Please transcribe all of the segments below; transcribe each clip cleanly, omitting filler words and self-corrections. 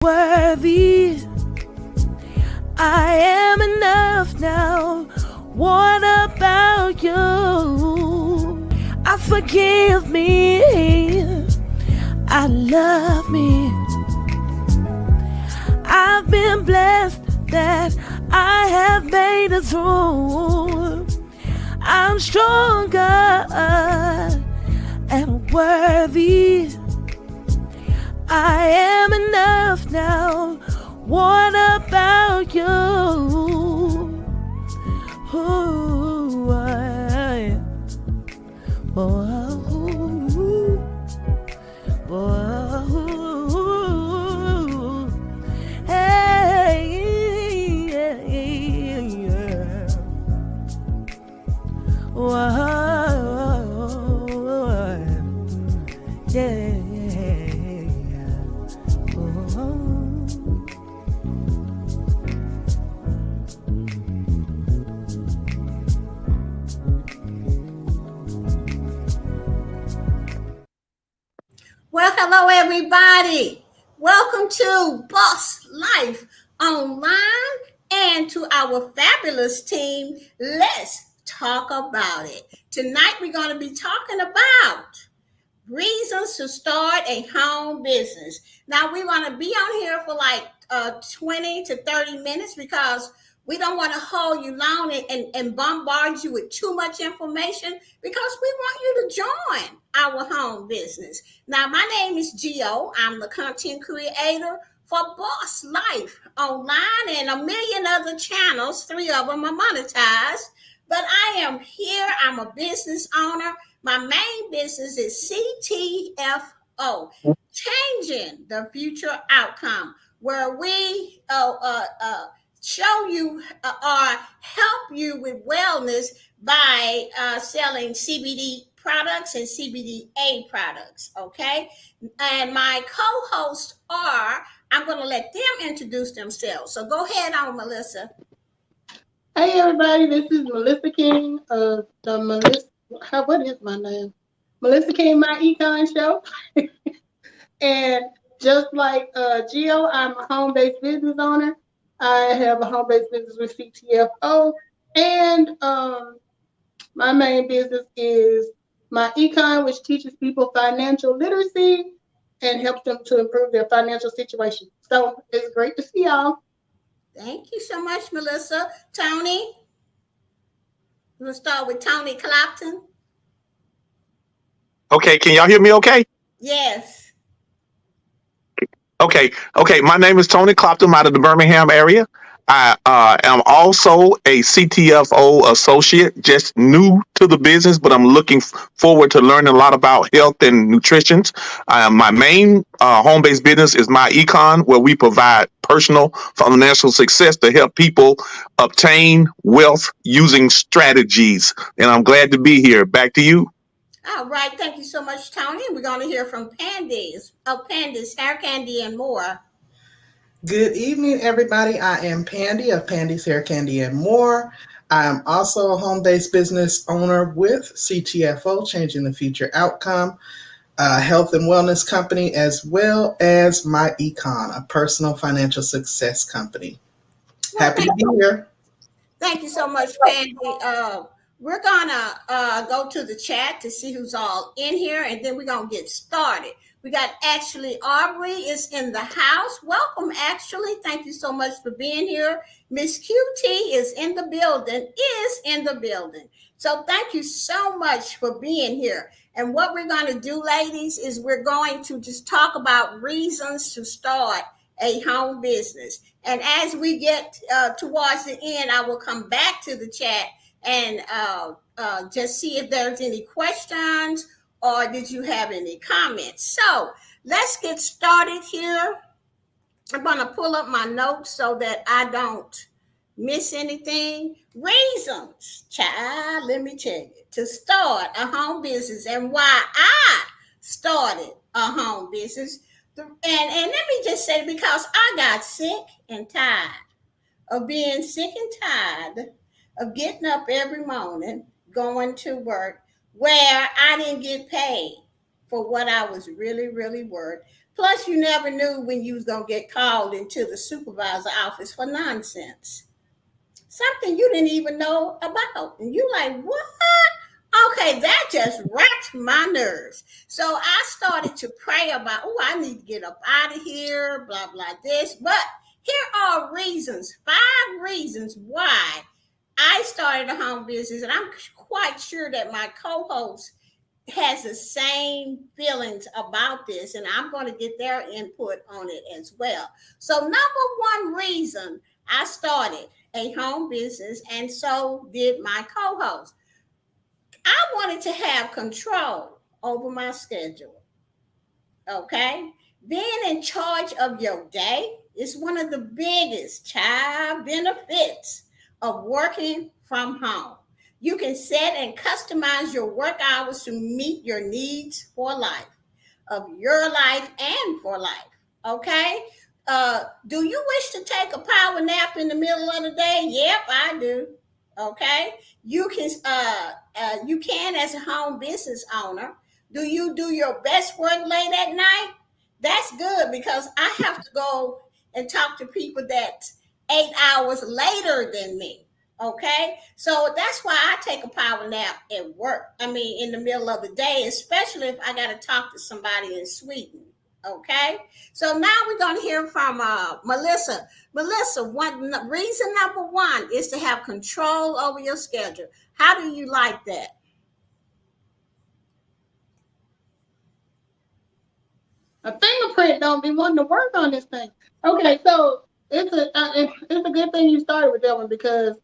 Worthy, I am enough now. What about you? I forgive me. I love me. I've been blessed that I have made it through. I'm stronger and worthy. I am enough now. What about you? Ooh, hey, yeah. Yeah. Well, hello, everybody. Welcome to Boss Life Online and to our fabulous team. Let's talk about it. Tonight, we're going to be talking about reasons to start a home business. Now, we're going to be on here for like 20 to 30 minutes because we don't want to hold you long and bombard you with too much information because we want you to join our home business. Now, my name is Gio. I'm the content creator for Boss Life Online and a million other channels. 3 of them are monetized. But I am here. I'm a business owner. My main business is CTFO, Changing the Future Outcome, where we show you or help you with wellness by selling CBD products and CBDA products. Okay. And my co-hosts are, I'm going to let them introduce themselves. So go ahead on, Melissa. Hey everybody, this is Melissa King of the what is my name? Melissa King, my econ show. And just like Gio, I'm a home-based business owner. I have a home-based business with CTFO. And my main business is my econ, which teaches people financial literacy and helps them to improve their financial situation. So it's great to see y'all. Thank you so much, Melissa. Tony? We'll start with Tony Clapton. Okay, can y'all hear me okay? Yes. Okay. My name is Tony Clopton out of the Birmingham area. I am also a CTFO associate, just new to the business, but I'm looking forward to learning a lot about health and nutrition. My main home-based business is my econ, where we provide personal financial success to help people obtain wealth using strategies. And I'm glad to be here. Back to you. All right. Thank you so much, Tony. We're going to hear from Pandy's Hair Candy and More. Good evening, everybody. I am Pandy of Pandy's Hair Candy and More. I am also a home-based business owner with CTFO, Changing the Future Outcome, a health and wellness company, as well as my econ, a personal financial success company. Happy to be here. Thank you so much, Pandy. We're going to go to the chat to see who's all in here, and then we're going to get started. We got actually Aubrey is in the house. Welcome, actually. Thank you so much for being here. Miss QT is in the building. So thank you so much for being here. And what we're going to do, ladies, is we're going to just talk about reasons to start a home business. And as we get towards the end, I will come back to the chat and just see if there's any questions or did you have any comments. So let's get started here. I'm going to pull up my notes so that I don't miss anything. Reasons, child, let me tell you, to start a home business and why I started a home business. And let me just say, because I got sick and tired of being sick and tired of getting up every morning, going to work, where I didn't get paid for what I was really, really worth. Plus, you never knew when you was gonna get called into the supervisor office for nonsense, something you didn't even know about, and you like, what? Okay, that just racked my nerves. So I started to pray about, oh, I need to get up out of here, blah blah this. But here are reasons, 5 reasons why I started a home business, and I'm quite sure that my co-host has the same feelings about this, and I'm going to get their input on it as well. So, number one reason I started a home business, and so did my co host, I wanted to have control over my schedule. Okay. Being in charge of your day is one of the biggest child benefits of working from home. You can set and customize your work hours to meet your needs for life, of your life and for life. Okay. Do you wish to take a power nap in the middle of the day? Yep, I do. Okay. You can as a home business owner. Do you do your best work late at night? That's good because I have to go and talk to people that's 8 hours later than me. Okay, so that's why I take a power nap at work. I mean, in the middle of the day, especially if I got to talk to somebody in Sweden. Okay, so now we're going to hear from Melissa. Melissa, reason number one is to have control over your schedule. How do you like that? A fingerprint don't be wanting to work on this thing. Okay, so it's a good thing you started with that one because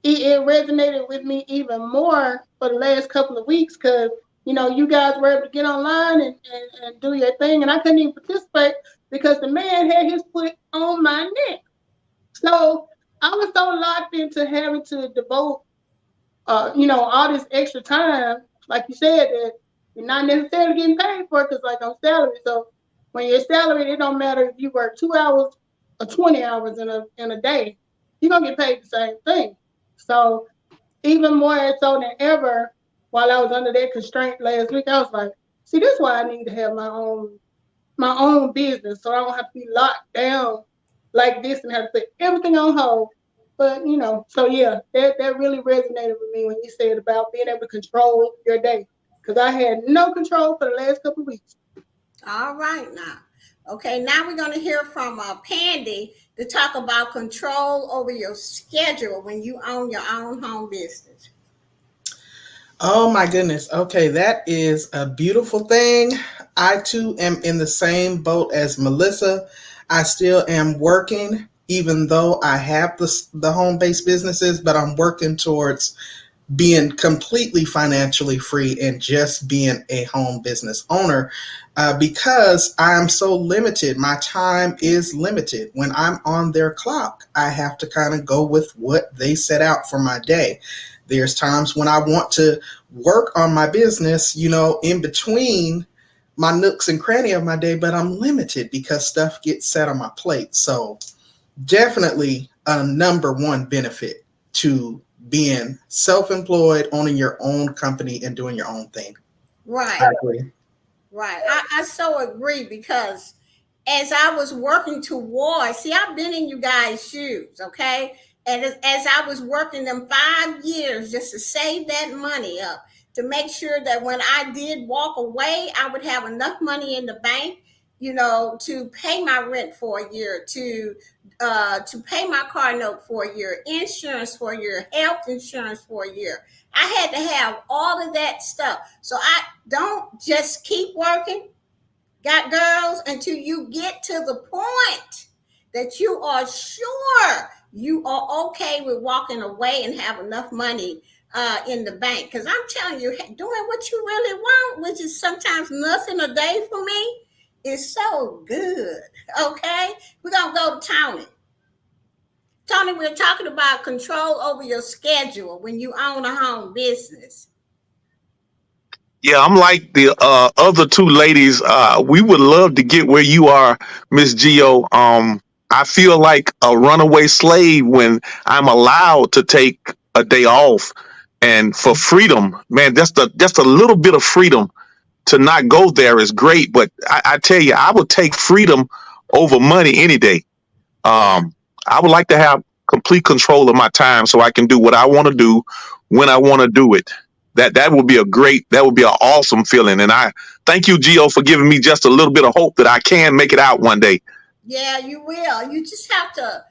it resonated with me even more for the last couple of weeks because you guys were able to get online and do your thing, and I couldn't even participate because the man had his foot on my neck. So I was so locked into having to devote all this extra time, like you said, that you're not necessarily getting paid for it because, like, on salary. So when you're salaried, it don't matter if you work 2 hours or 20 hours in a day, you're gonna get paid the same thing. So even more so than ever, while I was under that constraint last week, I was like, see, this is why I need to have my own business, so I don't have to be locked down like this and have to put everything on hold. But so yeah, that really resonated with me when you said about being able to control your day, because I had no control for the last couple of weeks. All right, now. Okay, now we're going to hear from Pandy to talk about control over your schedule when you own your own home business. Oh my goodness. Okay, that is a beautiful thing. I too am in the same boat as Melissa. I still am working, even though I have the home based businesses, but I'm working towards being completely financially free and just being a home business owner because I'm so limited. My time is limited. When I'm on their clock, I have to kind of go with what they set out for my day. There's times when I want to work on my business, in between my nooks and cranny of my day, but I'm limited because stuff gets set on my plate. So definitely a number one benefit to being self-employed, owning your own company and doing your own thing. Right. I agree. Right. I so agree because as I was working towards, see, I've been in you guys' shoes, okay? And as I was working them 5 years just to save that money up, to make sure that when I did walk away, I would have enough money in the bank, to pay my rent for a year, to pay my car note for a year, insurance for a year, health insurance for a year. I had to have all of that stuff. So I don't just keep working, got girls, until you get to the point that you are sure you are okay with walking away and have enough money in the bank. Because I'm telling you, doing what you really want, which is sometimes nothing a day for me, is so good. Okay, we're gonna go to Tony. Tony, we're talking about control over your schedule when you own a home business. Yeah, I'm like the other two ladies. We would love to get where you are, Miss Geo. I feel like a runaway slave when I'm allowed to take a day off, and for freedom, man, just a little bit of freedom to not go there is great, but I tell you, I would take freedom over money any day. I would like to have complete control of my time so I can do what I want to do when I want to do it. That would be that would be an awesome feeling. And I thank you, Gio, for giving me just a little bit of hope that I can make it out one day. Yeah, you will. You just have to.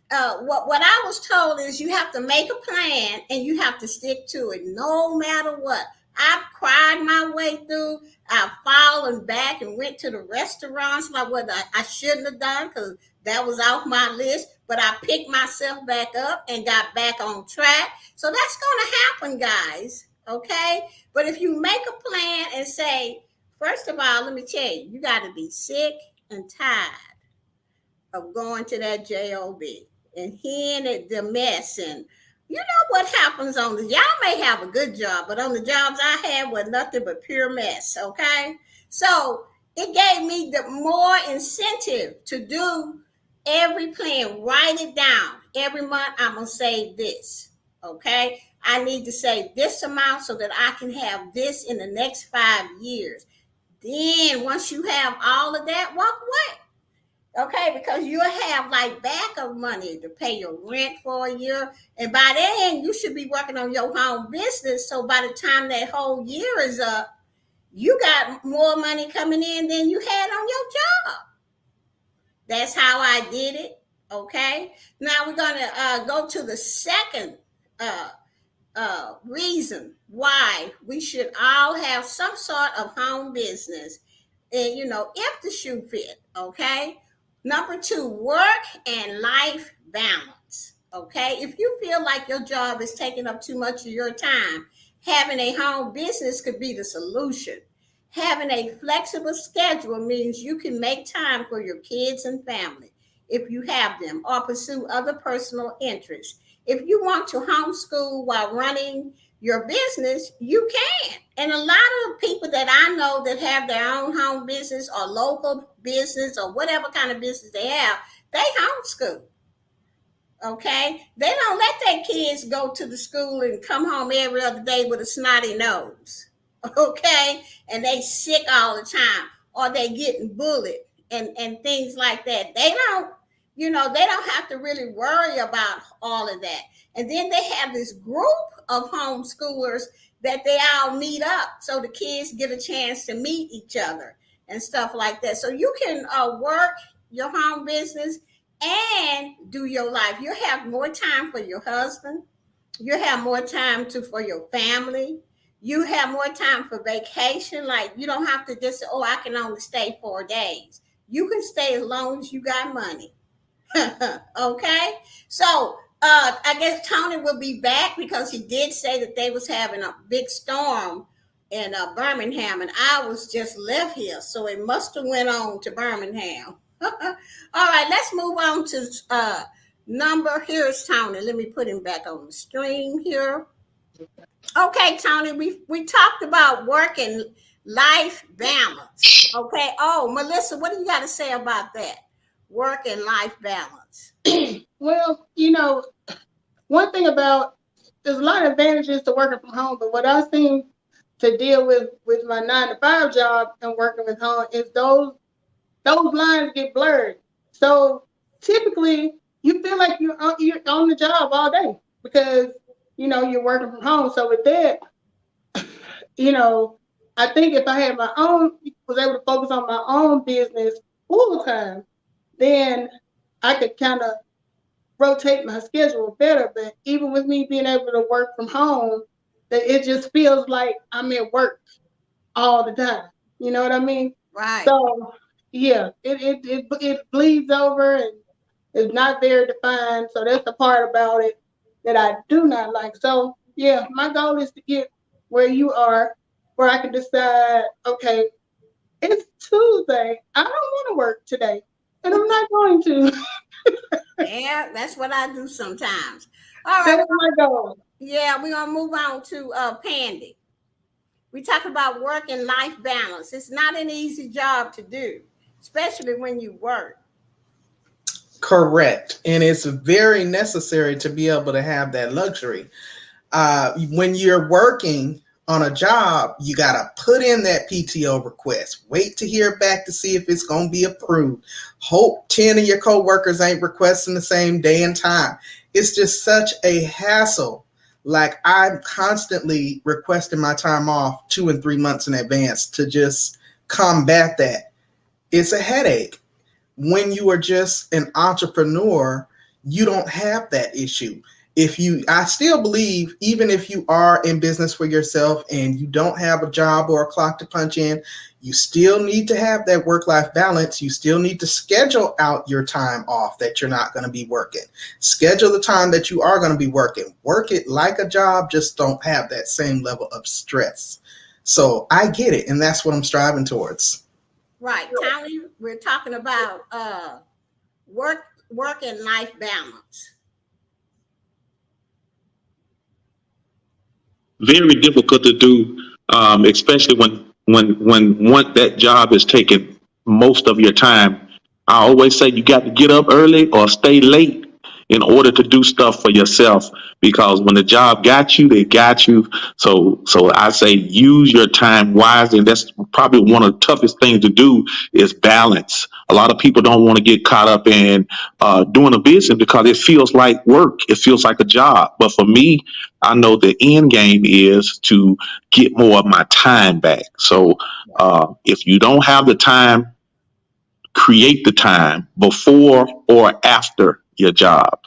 What I was told is you have to make a plan and you have to stick to it, no matter what. I've cried my way through. I've fallen back and went to the restaurants like what I shouldn't have done because that was off my list. But I picked myself back up and got back on track. So that's going to happen, guys. Okay. But if you make a plan and say, first of all, let me tell you, you got to be sick and tired of going to that job and hearing it, the mess, and you know what happens on the y'all may have a good job, but on the jobs I had was nothing but pure mess. Okay, so it gave me the more incentive to do every plan. Write it down every month. I'm gonna save this. Okay, I need to save this amount so that I can have this in the next 5 years. Then once you have all of that, walk away. Okay, because you'll have like backup money to pay your rent for a year. And by then, you should be working on your home business. So by the time that whole year is up, you got more money coming in than you had on your job. That's how I did it. Okay, now we're going to go to the second uh, reason why we should all have some sort of home business. And, if the shoe fit, okay? Number two, work and life balance. Okay. If you feel like your job is taking up too much of your time, having a home business could be the solution. Having a flexible schedule means you can make time for your kids and family if you have them, or pursue other personal interests. If you want to homeschool while running your business, you can. And a lot of people that I know that have their own home business or local business or whatever kind of business they have, they homeschool. Okay. They don't let their kids go to the school and come home every other day with a snotty nose. Okay. And they sick all the time or they getting bullied and things like that. They don't have to really worry about all of that. And then they have this group of homeschoolers that they all meet up so the kids get a chance to meet each other and stuff like that. So you can work your home business and do your life. You have more time for your husband. You have more time for your family. You have more time for vacation. Like you don't have to just say, oh, I can only stay 4 days. You can stay as long as you got money. Okay. So I guess Tony will be back because he did say that they was having a big storm in Birmingham, and I was just left here, so it must have went on to Birmingham. All right, let's move on to number. Here's Tony. Let me put him back on the stream here. Okay, Tony, we talked about work and life balance. Okay. Oh, Melissa, what do you got to say about that? Work and life balance. Well, one thing about there's a lot of advantages to working from home, but what I seem to deal with my 9 to 5 job and working from home is those lines get blurred. So typically you feel like you're on the job all day because you're working from home. So with that, I think if I had was able to focus on my own business full time, then I could kind of rotate my schedule better. But even with me being able to work from home, that it just feels like I'm at work all the time. You know what I mean? Right. So yeah, it bleeds over and it's not very defined. So that's the part about it that I do not like. So yeah, my goal is to get where you are, where I can decide, okay, it's Tuesday. I don't want to work today. And I'm not going to. Yeah, that's what I do sometimes. All right. That's my goal. Yeah, we're going to move on to Pandy. We talk about work and life balance. It's not an easy job to do, especially when you work. Correct. And it's very necessary to be able to have that luxury. When you're working, On a job, you got to put in that PTO request. Wait to hear back to see if it's going to be approved. Hope 10 of your coworkers ain't requesting the same day and time. It's just such a hassle. Like, I'm constantly requesting my time off 2 and 3 months in advance to just combat that. It's a headache. When you are just an entrepreneur, you don't have that issue. I still believe, even if you are in business for yourself and you don't have a job or a clock to punch in, you still need to have that work-life balance. You still need to schedule out your time off that you're not going to be working. Schedule the time that you are going to be working. Work it like a job, just don't have that same level of stress. So I get it, and that's what I'm striving towards. Right, Tony, we're talking about work and life balance. Very difficult to do, especially when that job is taking most of your time. I always say you got to get up early or stay late in order to do stuff for yourself, because when the job got you, they got you. So I say use your time wisely, and that's probably one of the toughest things to do is balance. A lot of people don't want to get caught up in doing a business because it feels like work. It feels like a job. But for me, I know the end game is to get more of my time back. So if you don't have the time, create the time before or after your job.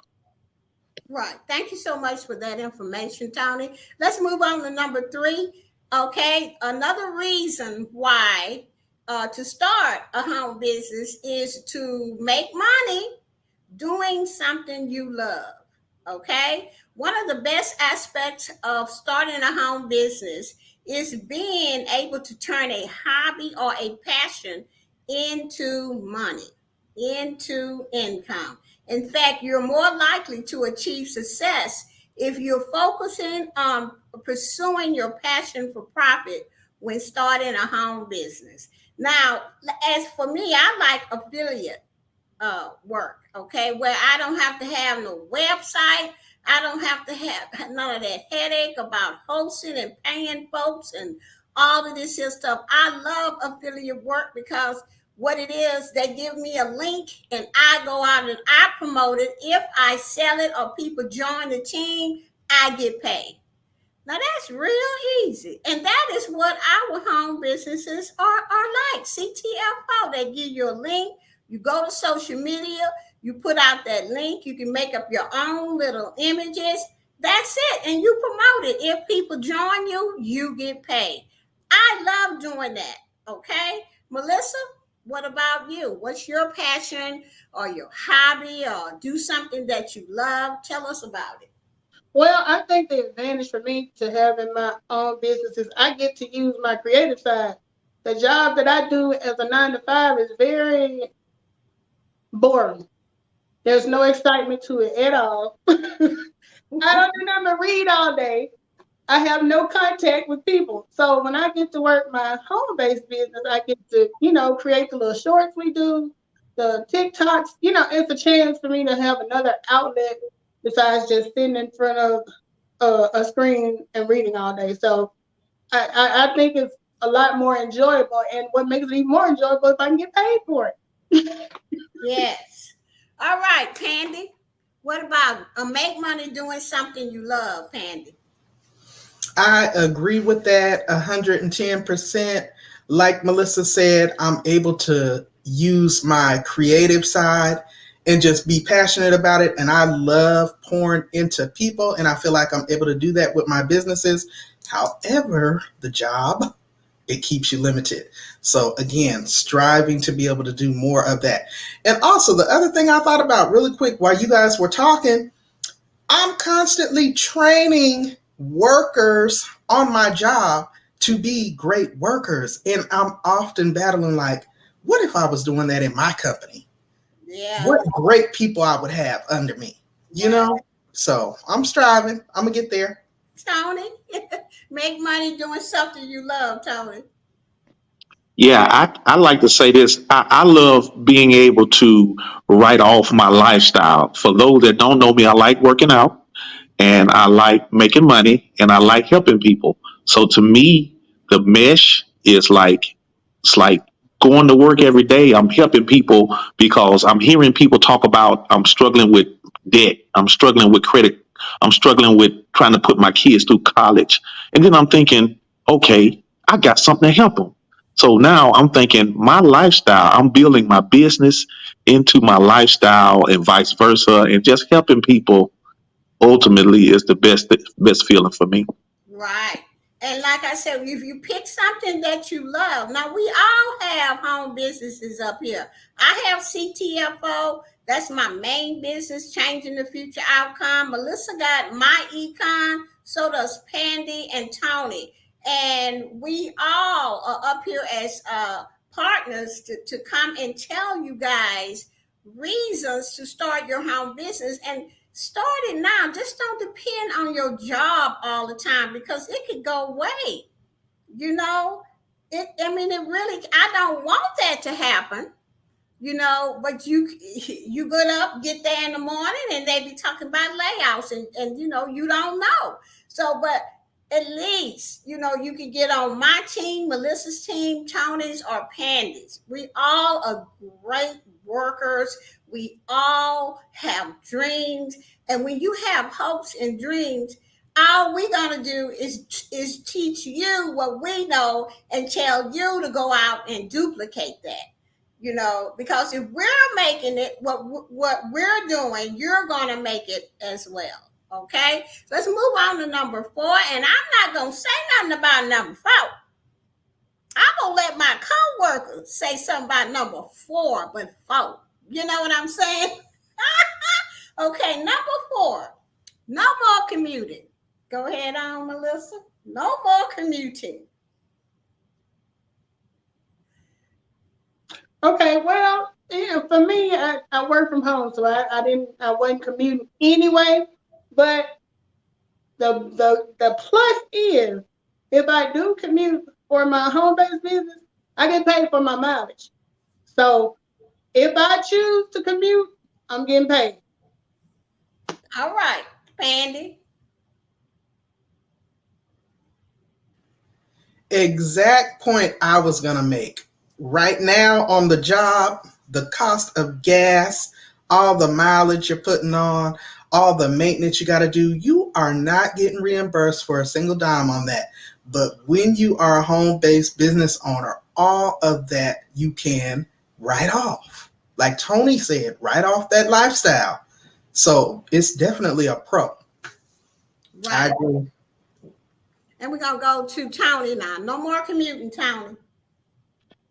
Right. Thank you so much for that information, Tony. Let's move on to number 3. Okay. Another reason why to start a home business is to make money doing something you love. Okay. One of the best aspects of starting a home business is being able to turn a hobby or a passion into money, into income. In fact, you're more likely to achieve success if you're focusing on pursuing your passion for profit when starting a home business. Now, as for me, I like affiliate work, okay, where I don't have to have no website. I don't have to have none of that headache about hosting and paying folks and all of this here stuff. I love affiliate work because what it is, they give me a link and I go out and I promote it. If I sell it or people join the team, I get paid. Now that's real easy. And that is what our home businesses are like. CTFO, they give you a link. You go to social media, you put out that link, you can make up your own little images. That's it. And you promote it. If people join you, you get paid. I love doing that. Okay. Melissa, what about you? What's your passion or your hobby or do something that you love? Tell us about it. Well, I think the advantage for me to having my own business is I get to use my creative side. The job that I do as a 9 to 5 is very boring. There's no excitement to it at all. I don't do nothing but read all day. I have no contact with people. So when I get to work my home-based business, I get to, create the little shorts we do, the TikToks. It's a chance for me to have another outlet besides just sitting in front of a screen and reading all day. So I think it's a lot more enjoyable. And what makes it even more enjoyable is I can get paid for it. Yes. All right, Pandy. What about make money doing something you love, Pandy? I agree with that 110%. Like Melissa said, I'm able to use my creative side and just be passionate about it. And I love pouring into people, and I feel like I'm able to do that with my businesses. However, the job, it keeps you limited. So again, striving to be able to do more of that. And also the other thing I thought about really quick while you guys were talking, I'm constantly training workers on my job to be great workers. And I'm often battling like, what if I was doing that in my company? Yeah. What great people I would have under me, So I'm striving. I'm going to get there. Tony, make money doing something you love, Tony. Yeah, I like to say this. I love being able to write off my lifestyle. For those that don't know me, I like working out and I like making money and I like helping people. So to me, the mesh is like, it's like going to work every day. I'm helping people because I'm hearing people talk about I'm struggling with debt, I'm struggling with credit, I'm struggling with trying to put my kids through college. And then I'm thinking, okay, I got something to help them. So now I'm thinking my lifestyle, I'm building my business into my lifestyle and vice versa, and just helping people ultimately is the best feeling for me. Right. And like I said, if you pick something that you love, now we all have home businesses up here. I have CTFO. That's my main business, changing the future outcome. Melissa got my econ. So does Pandy and Tony. And we all are up here as partners to come and tell you guys reasons to start your home business. And start it now. Just don't depend on your job all the time because it could go away. You know, I mean, it really. I don't want that to happen. But you get up, get there in the morning, and they be talking about layouts, and you don't know. So, but at least you can get on my team, Melissa's team, Tony's, or Pandy's. We all are great workers. We all have dreams, and when you have hopes and dreams, all we're gonna do is teach you what we know and tell you to go out and duplicate that. Because if we're making it, what we're doing, you're gonna make it as well. Okay, so let's move on to number 4, and I'm not gonna say nothing about number 4. I'm gonna let my co-workers say something about number 4, but 4. You know what I'm saying? Okay, number 4. No more commuting. Go ahead on, Melissa. No more commuting. Okay, well, yeah, for me, I work from home, so I wasn't commuting anyway. But the plus is, if I do commute for my home based business, I get paid for my mileage. So if I choose to commute, I'm getting paid. All right, Pandy. Exact point I was going to make. Right now on the job, the cost of gas, all the mileage you're putting on, all the maintenance you got to do, you are not getting reimbursed for a single dime on that. But when you are a home-based business owner, all of that you can write off. Like Tony said, write off that lifestyle. So it's definitely a pro. I Right. agree. And we're gonna go to Tony now. No more commuting, Tony.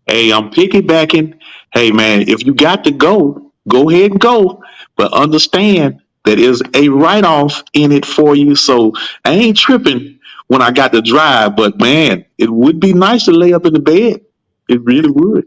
Hey, I'm piggybacking. Hey, man, if you got to go ahead and go, but understand that is a write off in it for you. So I ain't tripping when I got to drive, but man, it would be nice to lay up in the bed. It really would.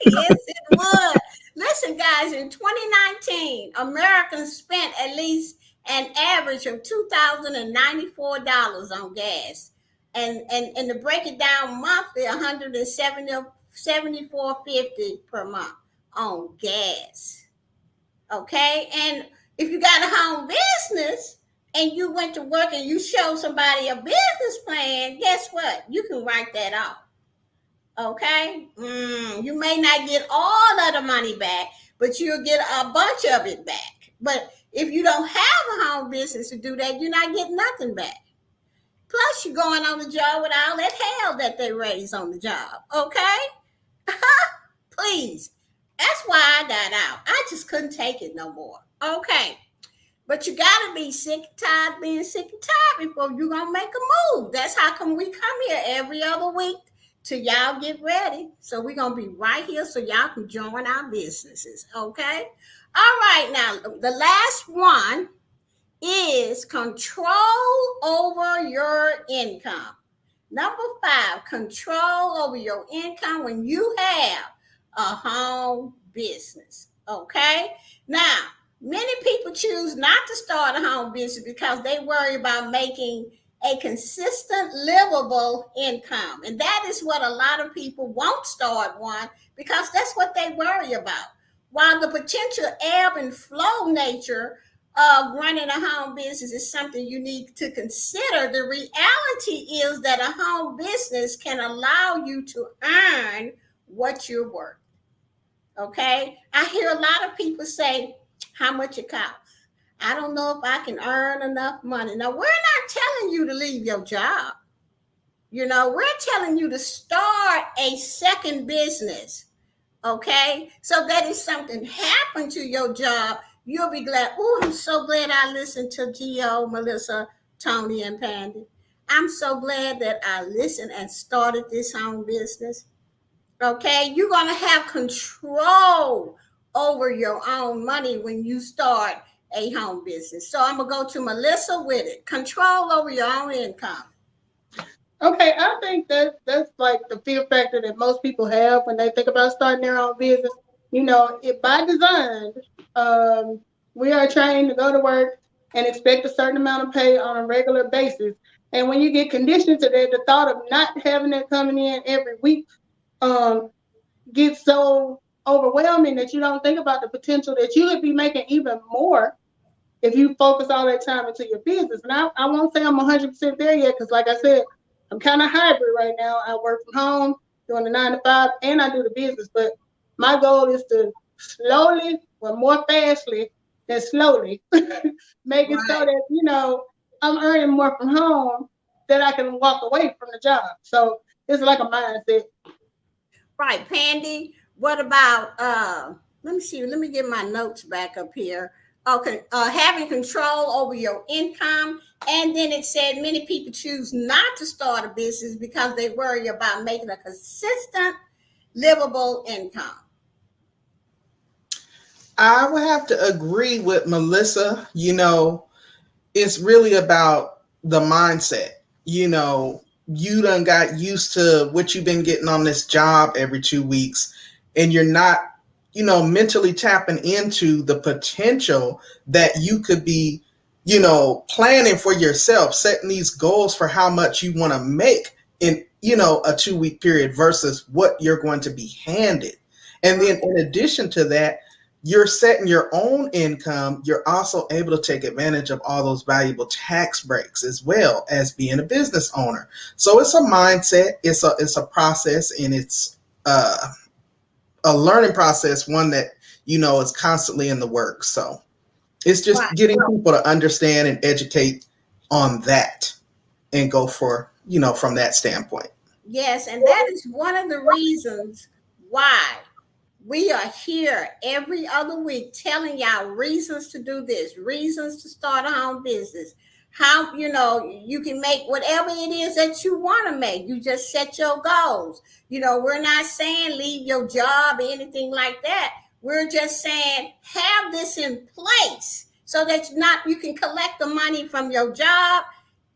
Yes, it would. Listen, guys, in 2019, Americans spent at least an average of $2,094 on gas. And to break it down monthly, 174.50 per month on gas. Okay? And if you got a home business and you went to work and you show somebody a business plan, guess what? You can write that off. Okay, you may not get all of the money back, but you'll get a bunch of it back. But if you don't have a home business to do that, you're not getting nothing back. Plus, you're going on the job with all that hell that they raise on the job. Okay, please. That's why I got out. I just couldn't take it no more. Okay, but you gotta be sick and tired being sick and tired before you're gonna make a move. That's how come we come here every other week till y'all get ready. So we're gonna be right here so y'all can join our businesses. Okay. All right, now the last one is control over your income. Number 5, control over your income when you have a home business. Okay. Now, many people choose not to start a home business because they worry about making a consistent, livable income. And that is what a lot of people won't start one because that's what they worry about. While the potential ebb and flow nature of running a home business is something you need to consider. The reality is that a home business can allow you to earn what you're worth. Okay. I hear a lot of people say how much it costs. I don't know if I can earn enough money. Now, we're not telling you to leave your job. We're telling you to start a second business. Okay. So that if something happened to your job, you'll be glad. Oh, I'm so glad I listened to Gio, Melissa, Tony, and Pandy. I'm so glad that I listened and started this home business. Okay, you're going to have control over your own money when you start a home business. So I'm going to go to Melissa with it. Control over your own income. Okay, I think that's like the fear factor that most people have when they think about starting their own business. It by design, we are trained to go to work and expect a certain amount of pay on a regular basis. And when you get conditioned to that, the thought of not having that coming in every week gets so overwhelming that you don't think about the potential that you could be making even more if you focus all that time into your business. And I won't say I'm 100% there yet, because like I said, I'm kind of hybrid right now. I work from home, doing the 9 to 5, and I do the business. But my goal is to slowly, or more fastly than slowly, make it so that, I'm earning more from home that I can walk away from the job. So it's like a mindset. Right, Pandy. What about let me see, let me get my notes back up here. Okay, having control over your income. And then it said many people choose not to start a business because they worry about making a consistent, livable income. I would have to agree with Melissa. It's really about the mindset. You done got used to what you've been getting on this job every 2 weeks, and you're not, mentally tapping into the potential that you could be, planning for yourself, setting these goals for how much you want to make in, a 2 week period versus what you're going to be handed. And then in addition to that, you're setting your own income. You're also able to take advantage of all those valuable tax breaks as well as being a business owner. So it's a mindset, it's a process, and it's a learning process, one that is constantly in the works. So it's just getting people to understand and educate on that and go for, from that standpoint. Yes, and that is one of the reasons why we are here every other week telling y'all reasons to do this, reasons to start a home business. How you can make whatever it is that you want to make. You just set your goals. We're not saying leave your job or anything like that. We're just saying have this in place so that you can collect the money from your job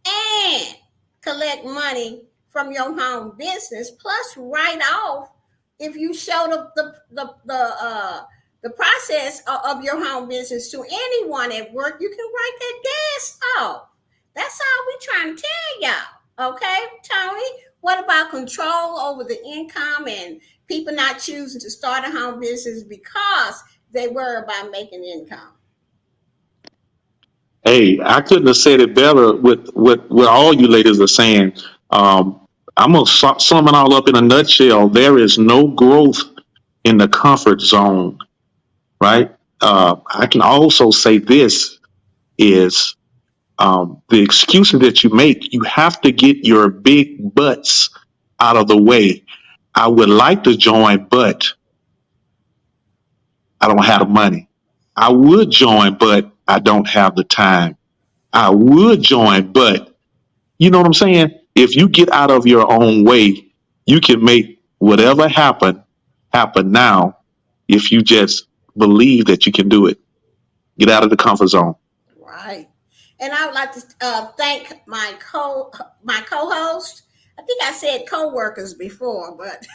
and collect money from your home business, plus write off if you show the process of your home business to anyone at work. You can write that gas off. That's all we trying to tell y'all. Okay, Tony, what about control over the income and people not choosing to start a home business because they worry about making income? Hey, I couldn't have said it better with what all you ladies are saying. Um, I'm gonna sum it all up in a nutshell. There is no growth in the comfort zone, right? I can also say this is the excuses that you make. You have to get your big butts out of the way. I would like to join, but I don't have the money. I would join, but I don't have the time. I would join, but you know what I'm saying? If you get out of your own way, you can make whatever happen now if you just believe that you can do it. Get out of the comfort zone. Right. And I would like to thank my co-host. I think I said co-workers before, but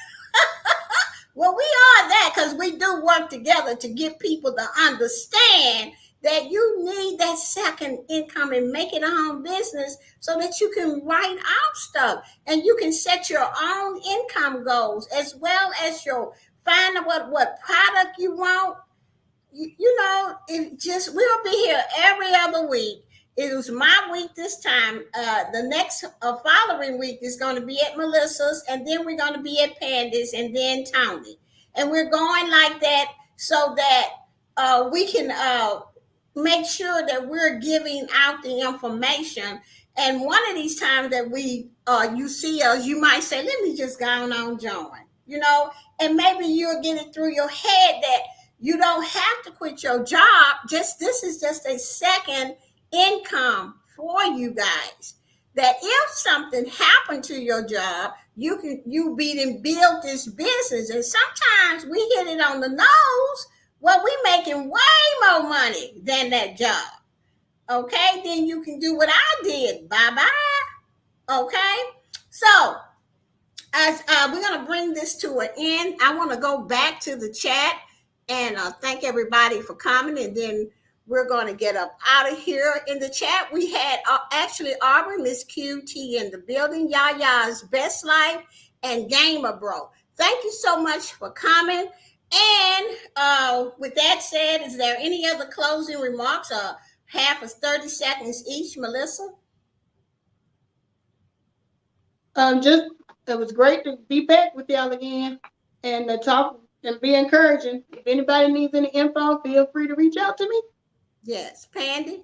well, we are that because we do work together to get people to understand that you need that second income and make it a home business so that you can write out stuff and you can set your own income goals as well as your find out what product you want. we'll be here every other week. It was my week this time. The next following week is going to be at Melissa's, and then we're going to be at Pandy's, and then Tony. And we're going like that so that we can make sure that we're giving out the information. And one of these times that you see us, you might say, "Let me just go on join," and maybe you'll get it through your head that you don't have to quit your job. This is just a second income for you guys. That if something happened to your job, you beat and build this business. And sometimes we hit it on the nose. Well, we making way more money than that job. Okay, then you can do what I did. Bye-bye. Okay, so as we're going to bring this to an end, I want to go back to the chat and thank everybody for coming, and then we're going to get up out of here. In the chat, we had actually Aubrey, Miss QT in the building, Yaya's Best Life, and Gamer Bro. Thank you so much for coming. And with that said, is there any other closing remarks? Half of 30 seconds each, Melissa? It was great to be back with y'all again and to talk and be encouraging. If anybody needs any info, feel free to reach out to me. Yes. Pandy?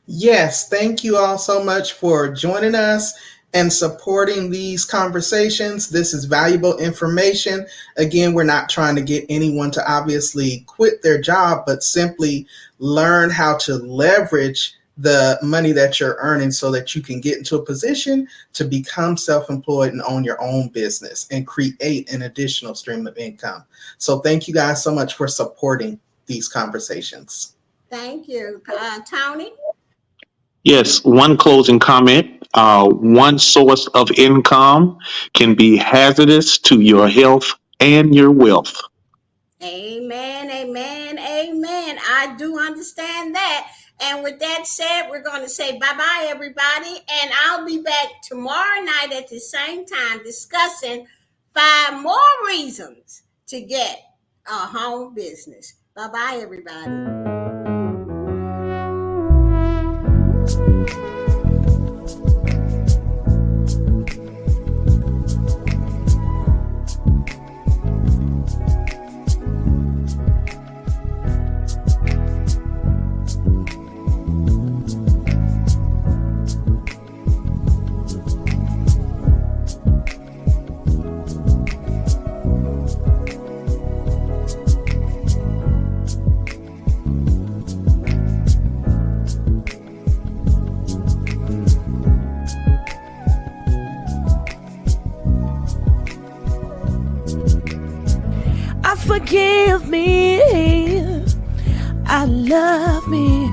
Yes, thank you all so much for joining us and supporting these conversations. This is valuable information. Again, we're not trying to get anyone to obviously quit their job, but simply learn how to leverage the money that you're earning so that you can get into a position to become self-employed and own your own business and create an additional stream of income. So thank you guys so much for supporting these conversations. Thank you. Tony? Yes, one closing comment. One source of income can be hazardous to your health and your wealth. Amen, amen, amen. I do understand that. And with that said, we're going to say bye-bye, everybody. And I'll be back tomorrow night at the same time discussing 5 more reasons to get a home business. Bye-bye, everybody. Forgive me, I love me.